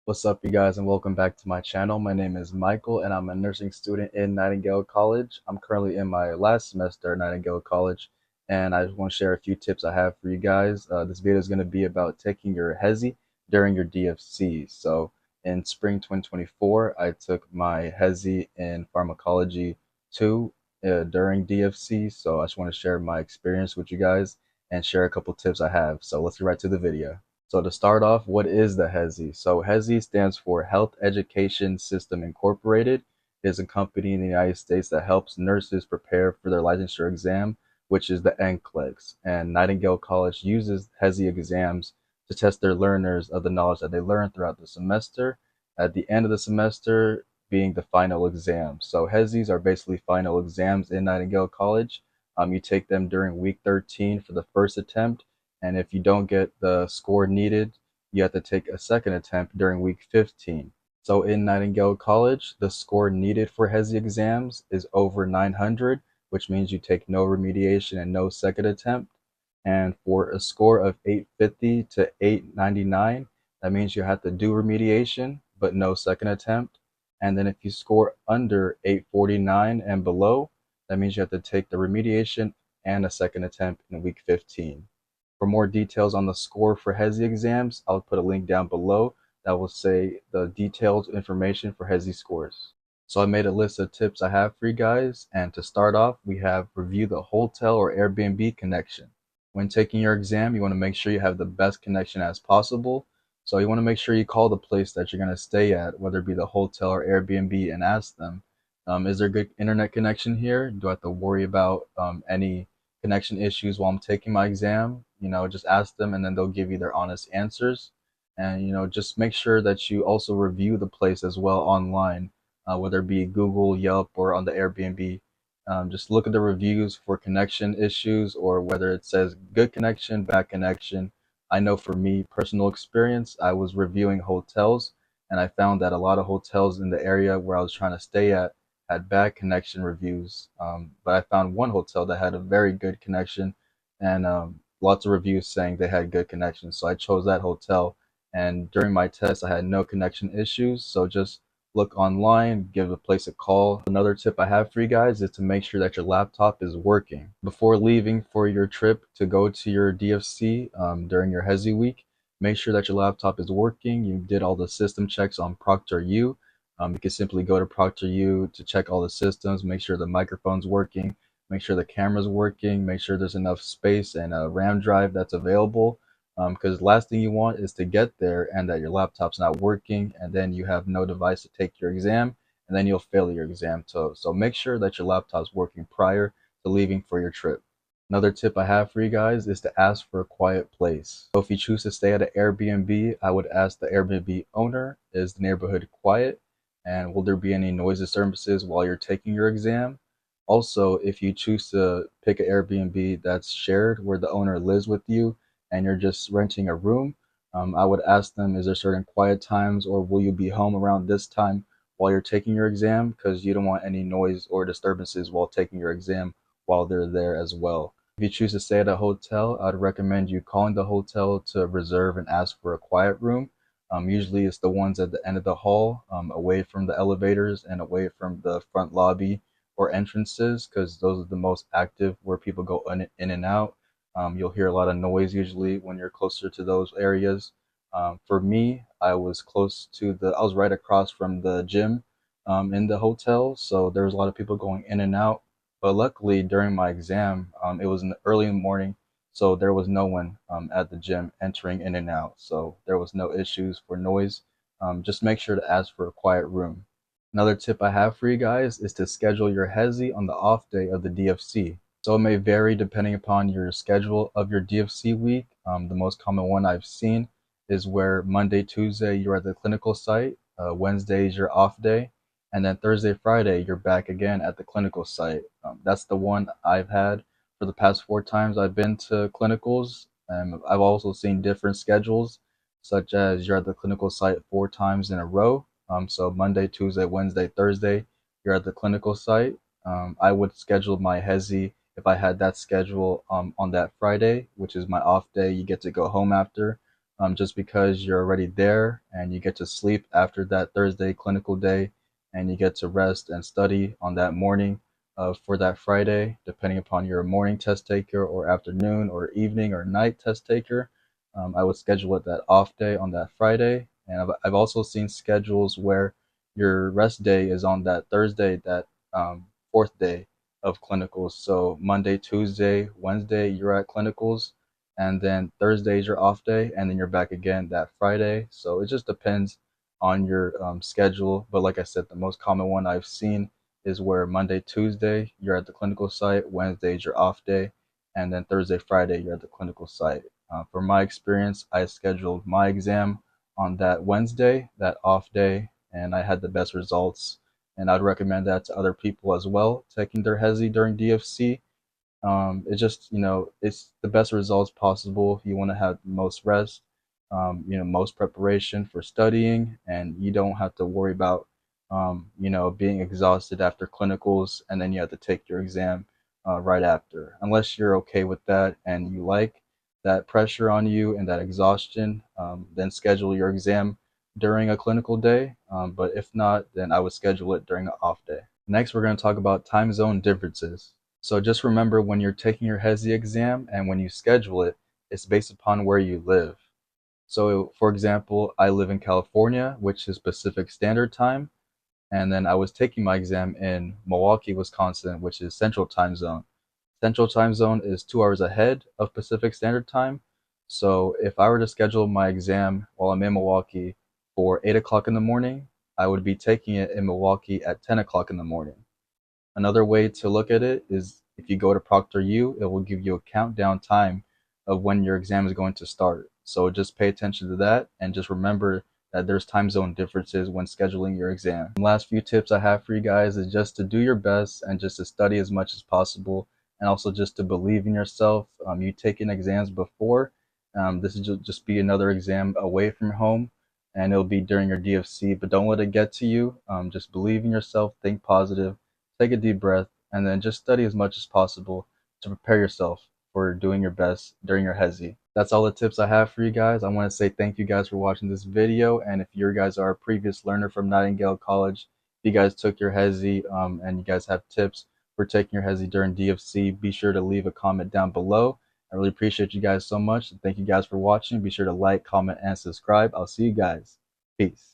What's up, you guys, and welcome back to my channel. My name is Michael, and I'm a nursing student in Nightingale College. I'm currently in my last semester at Nightingale College, and I just want to share a few tips I have for you guys. This video is going to be about taking your HESI during your DFC. So, in spring 2024, I took my HESI in Pharmacology 2 during DFC. So, I just want to share my experience with you guys and share a couple tips I have. So, let's get right to the video. So to start off, what is the HESI? So HESI stands for Health Education System Incorporated. It is a company in the United States that helps nurses prepare for their licensure exam, which is the NCLEX. And Nightingale College uses HESI exams to test their learners of the knowledge that they learn throughout the semester, at the end of the semester being the final exam. So HESIs are basically final exams in Nightingale College. You take them during week 13 for the first attempt, and if you don't get the score needed, you have to take a second attempt during week 15. So in Nightingale College, the score needed for HESI exams is over 900, which means you take no remediation and no second attempt. And for a score of 850 to 899, that means you have to do remediation, but no second attempt. And then if you score under 849 and below, that means you have to take the remediation and a second attempt in week 15. For more details on the score for HESI exams, I'll put a link down below that will say the detailed information for HESI scores. So I made a list of tips I have for you guys, and to start off, we have review the hotel or Airbnb connection. When taking your exam, you want to make sure you have the best connection as possible. So you want to make sure you call the place that you're going to stay at, whether it be the hotel or Airbnb, and ask them, is there good internet connection here? Do I have to worry about any connection issues while I'm taking my exam? Just ask them, and then they'll give you their honest answers. And just make sure that you also review the place as well online, whether it be Google, Yelp, or on the Airbnb. Just look at the reviews for connection issues, or whether it says good connection, bad connection. I know for me, personal experience, I was reviewing hotels, and I found that a lot of hotels in the area where I was trying to stay at had bad connection reviews. But I found one hotel that had a very good connection, and lots of reviews saying they had good connections. So I chose that hotel, and during my test, I had no connection issues. So just look online, give the place a call. Another tip I have for you guys is to make sure that your laptop is working. Before leaving for your trip to go to your DFC during your HESI week, make sure that your laptop is working. You did all the system checks on Proctor U. You can simply go to Proctor U to check all the systems, make sure the microphone's working, make sure the camera's working, make sure there's enough space and a RAM drive that's available. Because the last thing you want is to get there and that your laptop's not working, and then you have no device to take your exam, and then you'll fail your exam too. So make sure that your laptop's working prior to leaving for your trip. Another tip I have for you guys is to ask for a quiet place. So if you choose to stay at an Airbnb, I would ask the Airbnb owner, is the neighborhood quiet? And will there be any noise disturbances while you're taking your exam? Also, if you choose to pick an Airbnb that's shared where the owner lives with you and you're just renting a room, I would ask them, is there certain quiet times, or will you be home around this time while you're taking your exam? Because you don't want any noise or disturbances while taking your exam while they're there as well. If you choose to stay at a hotel, I'd recommend you calling the hotel to reserve and ask for a quiet room. Usually it's the ones at the end of the hall, away from the elevators and away from the front lobby or entrances, because those are the most active where people go in and out. You'll hear a lot of noise usually when you're closer to those areas. For me, I was I was right across from the gym in the hotel, so there was a lot of people going in and out. But luckily, during my exam, it was early in the morning, so there was no one at the gym entering in and out. So there was no issues for noise. Just make sure to ask for a quiet room. Another tip I have for you guys is to schedule your HESI on the off day of the DFC. So it may vary depending upon your schedule of your DFC week. The most common one I've seen is where Monday, Tuesday, you're at the clinical site, Wednesday is your off day, and then Thursday, Friday, you're back again at the clinical site. That's the one I've had for the past 4 times I've been to clinicals. And I've also seen different schedules, such as you're at the clinical site 4 times in a row. So Monday, Tuesday, Wednesday, Thursday, you're at the clinical site. I would schedule my HESI if I had that schedule on that Friday, which is my off day. You get to go home after. just because you're already there and you get to sleep after that Thursday clinical day, and you get to rest and study on that morning for that Friday, depending upon your morning test taker or afternoon or evening or night test taker. I would schedule it that off day on that Friday. And I've also seen schedules where your rest day is on that Thursday, that fourth day of clinicals. So Monday, Tuesday, Wednesday, you're at clinicals, and then Thursday is your off day, and then you're back again that Friday. So it just depends on your schedule. But like I said, the most common one I've seen is where Monday, Tuesday, you're at the clinical site, Wednesday is your off day, and then Thursday, Friday, you're at the clinical site. From my experience, I scheduled my exam on that Wednesday, that off day, and I had the best results. And I'd recommend that to other people as well, taking their HESI during DFC. It's just, it's the best results possible. You want to have the most rest, most preparation for studying, and you don't have to worry about, being exhausted after clinicals, and then you have to take your exam right after. Unless you're okay with that and you like that pressure on you and that exhaustion, then schedule your exam during a clinical day. But if not, then I would schedule it during an off day. Next, we're going to talk about time zone differences. So just remember, when you're taking your HESI exam and when you schedule it, it's based upon where you live. So for example, I live in California, which is Pacific Standard Time, and then I was taking my exam in Milwaukee, Wisconsin, which is Central Time Zone. Central Time Zone is 2 hours ahead of Pacific Standard Time. So if I were to schedule my exam while I'm in Milwaukee for 8 o'clock in the morning, I would be taking it in Milwaukee at 10 o'clock in the morning. Another way to look at it is if you go to Proctor U, it will give you a countdown time of when your exam is going to start. So just pay attention to that and just remember that there's time zone differences when scheduling your exam. The last few tips I have for you guys is just to do your best and just to study as much as possible, and also just to believe in yourself. You've taken exams before. This is just be another exam away from home, and it'll be during your DFC, but don't let it get to you. Just believe in yourself, think positive, take a deep breath, and then just study as much as possible to prepare yourself for doing your best during your HESI. That's all the tips I have for you guys. I want to say thank you guys for watching this video, and if you guys are a previous learner from Nightingale College, if you guys took your HESI and you guys have tips for taking your HESI during DFC, be sure to leave a comment down below. I really appreciate you guys so much. Thank you guys for watching. Be sure to like, comment, and subscribe. I'll see you guys. Peace.